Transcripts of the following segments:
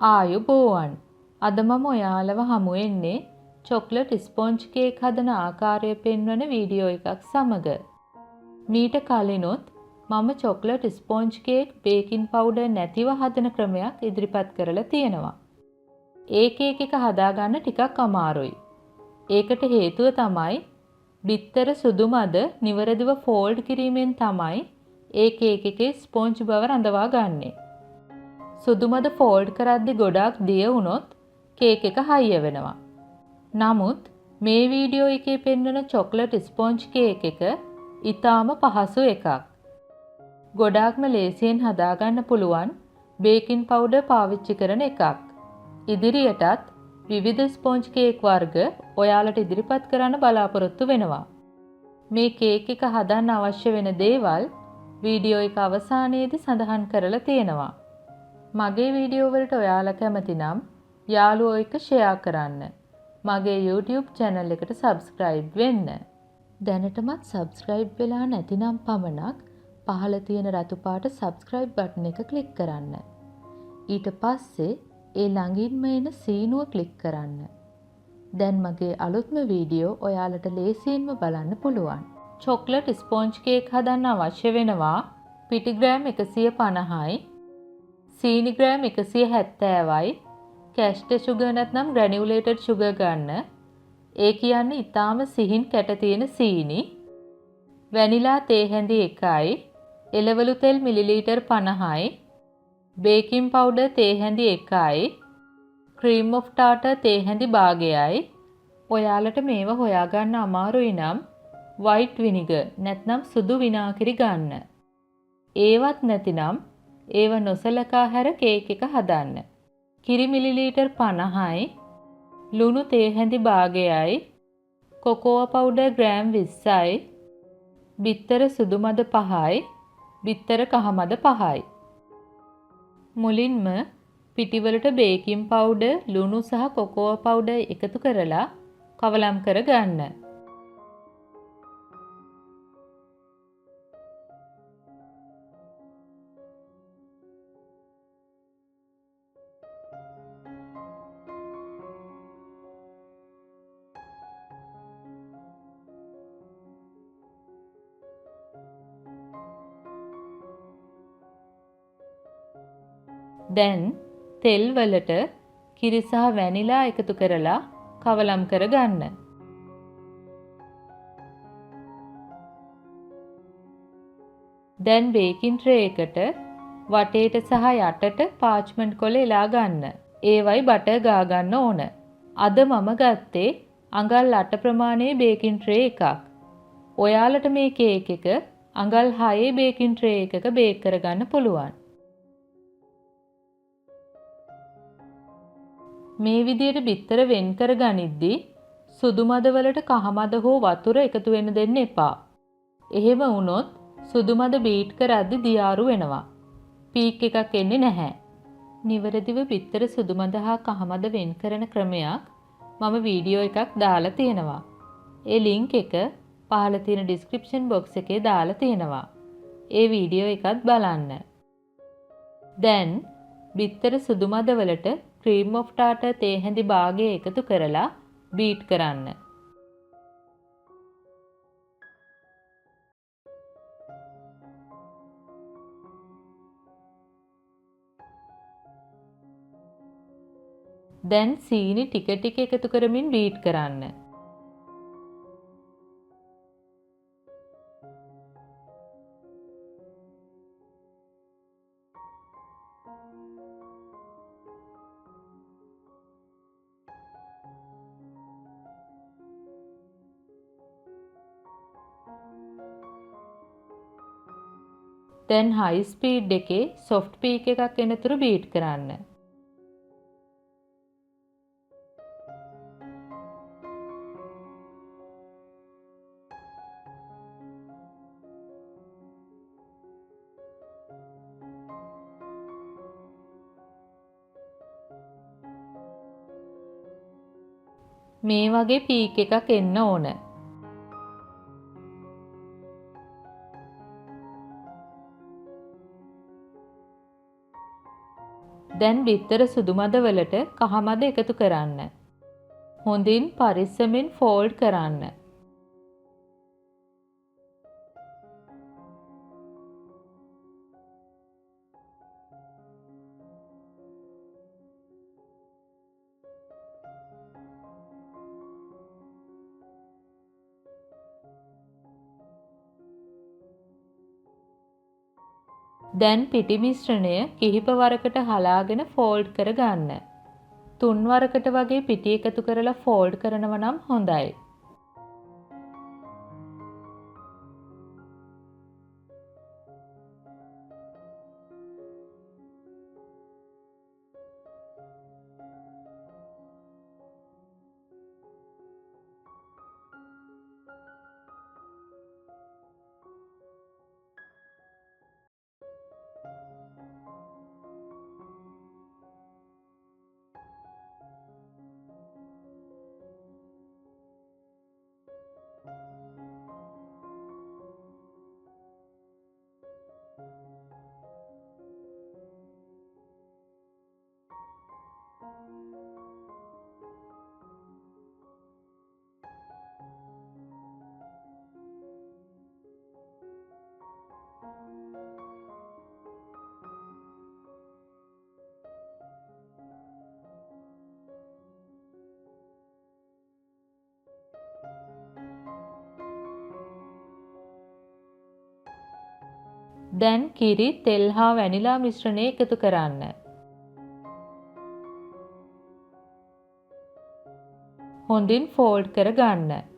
ආයුබෝවන්. අද මම ඔයාලව හමු වෙන්නේ චොක්ලට් ස්පොන්ජ් කේක් හදන ආකාරය පෙන්වන වීඩියෝ එකක් සමග. මීට කලිනුත් මම chocolate sponge cake baking powder නැතිව හදන ක්‍රමයක් ඉදිරිපත් කරලා තියෙනවා. ඒ කේක් එක හදාගන්න ටිකක් අමාරුයි. ඒකට හේතුව තමයි බිත්තර සුදු මද නිවැරදිව ෆෝල්ඩ් කිරීමෙන් තමයි ඒ කේක් එකේ ස්පොන්ජ් බව රඳවා ගන්නේ. සුදු මද ෆෝල්ඩ් කරද්දි ගොඩාක් දිය වුණොත් කේක් එක හයිය වෙනවා. නමුත් මේ වීඩියෝ එකේ පෙන්වන චොක්ලට් ස්පොන්ජ් කේක් එක ඊටාම පහසු එකක්. ගොඩාක්ම ලේසියෙන් හදාගන්න පුළුවන් බේකින් පවුඩර් පාවිච්චි කරන එකක්. ඉදිරියටත් විවිධ ස්පොන්ජ් කේක් වර්ග ඔයාලට ඉදිරිපත් කරන්න බලාපොරොත්තු වෙනවා. මේ කේක් එක හදන්න අවශ්‍ය වෙන දේවල් වීඩියෝ එක අවසානයේදී සඳහන් කරලා තියෙනවා. මගේ වීඩියෝ වලට ඔයාලා කැමති නම් යාළුවෝ එක්ක ෂෙයා කරන්න. මගේ YouTube channel එකට subscribe වෙන්න. දැනටමත් subscribe වෙලා නැතිනම් පමණක් පහළ තියෙන රතු පාට subscribe button එක click කරන්න. ඊට පස්සේ ඒ ළඟින්ම එන සීනුව click කරන්න. දැන් මගේ අලුත්ම වීඩියෝ ඔයාලට ලේසියෙන්ම බලන්න පුළුවන්. චොක්ලට් ස්පොන්ජ් කේක් හදන්න අවශ්‍ය වෙනවා පිටි ග්‍රෑම් 150යි, සීනි ග්‍රෑම් 170යි, කැස්ටර් සුගර් නැත්නම් ග්‍රැනියුලේටඩ් සුගර් ගන්න. ඒ කියන්නේ ඊටාම සිහින් කැට තියෙන සීනි. වැනිලා තේ හැඳි 1යි, එළවලු තෙල් මිලිලීටර් 50යි, බේකින් පවුඩර් තේ හැඳි 1යි, ක්‍රීම් ඔෆ් ටාටර් තේ හැඳි භාගයයි. ඔයාලට මේව හොයාගන්න අමාරුයි නම් වයිට් විනිගර් නැත්නම් සුදු විනාගිරි ගන්න. ඒවත් නැතිනම් ඒව නොසලකා හැර කේක් එක හදන්න. කිරි මිලිලීටර් 50යි, ලුණු තේ හැඳි භාගයයි, කොකෝා පවුඩර් ග්‍රෑම් 20යි, බිත්තර සුදු මද 5යි, බිත්තර කහමද 5යි. මුලින්ම පිටිවලට බේකින් පවුඩර්, ලුණු සහ කොකෝා පවුඩර් එකතු කරලා කවලම් කර ගන්න. දැන් තෙල් වලට කිරි සහ වැනිලා එකතු කරලා කවලම් කර ගන්න. දැන් බේකින් ට්‍රේ එකට වටේට සහ යටට පාච්මන්ට් කොළ එලා ගන්න. ඒවයි බටර් ගා ගන්න ඕන. අද මම ගත්තේ අඟල් 8 ප්‍රමාණයේ බේකින් ට්‍රේ එකක්. ඔයාලට මේ කේක් එක අඟල් 6 බේකින් ට්‍රේ එකක බේක් කරගන්න පුළුවන්. මේ විදියට බිත්තර වෙන් කර ගනිද්දී සුදු මද වලට කහමද හෝ වතුර එකතු වෙන්න දෙන්න එපා. එහෙම වුණොත් සුදු මද බීට් කරද්දී දියාරු වෙනවා. පීක් එකක් එන්නේ නැහැ. නිවැරදිව බිත්තර සුදු මද හා කහමද වෙන් කරන ක්‍රමයක් මම වීඩියෝ එකක් දාලා තියෙනවා. ඒ ලින්ක් එක පහළ තියෙන description box එකේ දාලා තියෙනවා. ඒ වීඩියෝ එකත් බලන්න. දැන් බිත්තර සුදු මද වලට ක්‍රීම් ඔෆ් ටාටර් තේ හැඳි භාගය එකතු කරලා බීට් කරන්න. දැන් සීනි ටික ටික එකතු කරමින් බීට් කරන්න. දැන් හයි ස්පීඩ් එකේ සොෆ්ට් පීක් එකක් එනතුරු බීට් කරන්න. මේ වගේ පීක් එකක් එන්න ඕන. දැන් බිත්තර සුදු මද වලට කහමද එකතු කරන්න. හොඳින් පරිස්සමින් ෆෝල්ඩ් කරන්න. දැන් පිටි මිශ්‍රණය කිහිප වරකට හලාගෙන ෆෝල්ඩ් කර ගන්න. 3 වරකට වගේ පිටි එකතු කරලා ෆෝල්ඩ් කරනවා නම් හොඳයි. දැන් කිරි, තෙල් හා වැනිලා මිශ්‍රණය එකතු කරන්න. හොඳින් ෆෝල්ඩ් කර ගන්න.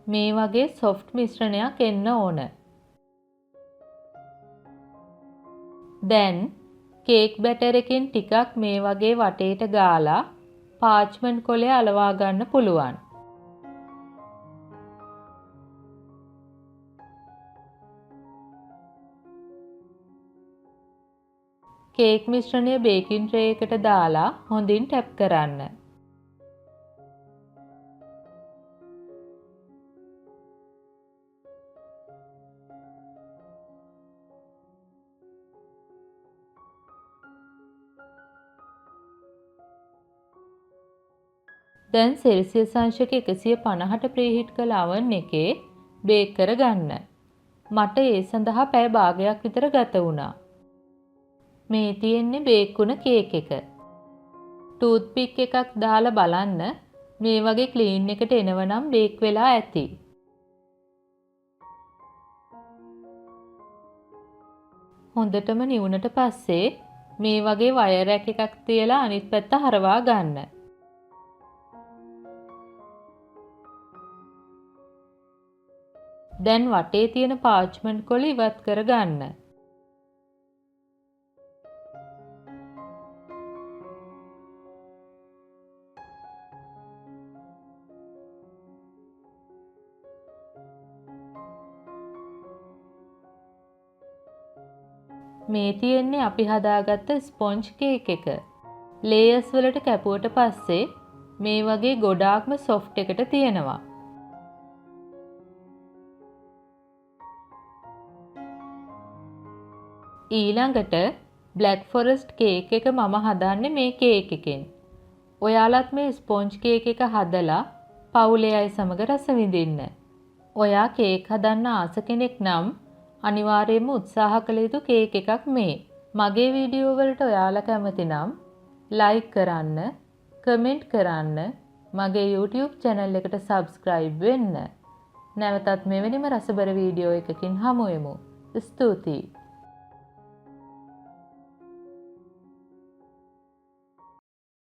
මේ වගේ සොෆ්ට් මිශ්‍රණයක් එන්න ඕන. දැන් කේක් බැටර් එකෙන් ටිකක් මේ වගේ වටේට ගාලා පාච්මන්ට් කොලේ අලවා ගන්න පුළුවන්. කේක් මිශ්‍රණය බේකින් ට්‍රේ එකට දාලා හොඳින් ටැප් කරන්න. දැන් සෙල්සියස් අංශක 150ට ප්‍රීහීට් කළ oven එකේ බේක් කරගන්න. මට ඒ සඳහා පැය භාගයක් විතර ගත වුණා. මේ තියෙන්නේ බේක් වුණ කේක් එක. ටූත් පික් එකක් දාලා බලන්න මේ වගේ ක්ලීන් එකට එනවනම් බේක් වෙලා ඇති. හොඳටම නිවුනට පස්සේ මේ වගේ වයර් රැක් එකක් තියලා අනිත් පැත්ත හරවා ගන්න. දැන් වටේ තියෙන පාච්මන්ට් කොළ ඉවත් කර ගන්න. මේ තියෙන්නේ අපි හදාගත්ත ස්පොන්ජ් කේක් එක. ලේයර්ස් වලට කැපුවට පස්සේ මේ වගේ ගොඩාක්ම සොෆ්ට් එකට තියෙනවා. ඊළඟට බ්ලැක් ෆොරස්ට් කේක් එක මම හදන්නේ මේ කේක් එකෙන්. ඔයාලත් මේ ස්පොන්ජ් කේක් එක හදලා පවුලේ අය සමග රස විඳින්න. ඔයා කේක් හදන්න ආස කෙනෙක් නම් අනිවාර්යයෙන්ම උත්සාහ කළ යුතු කේක් එකක් මේ. මගේ වීඩියෝ වලට ඔයාලා කැමති නම් ලයික් කරන්න, කමෙන්ට් කරන්න, මගේ YouTube channel එකට subscribe වෙන්න. නැවතත් මෙවැනිම රසබර වීඩියෝ එකකින් හමු වෙමු. ස්තුතියි.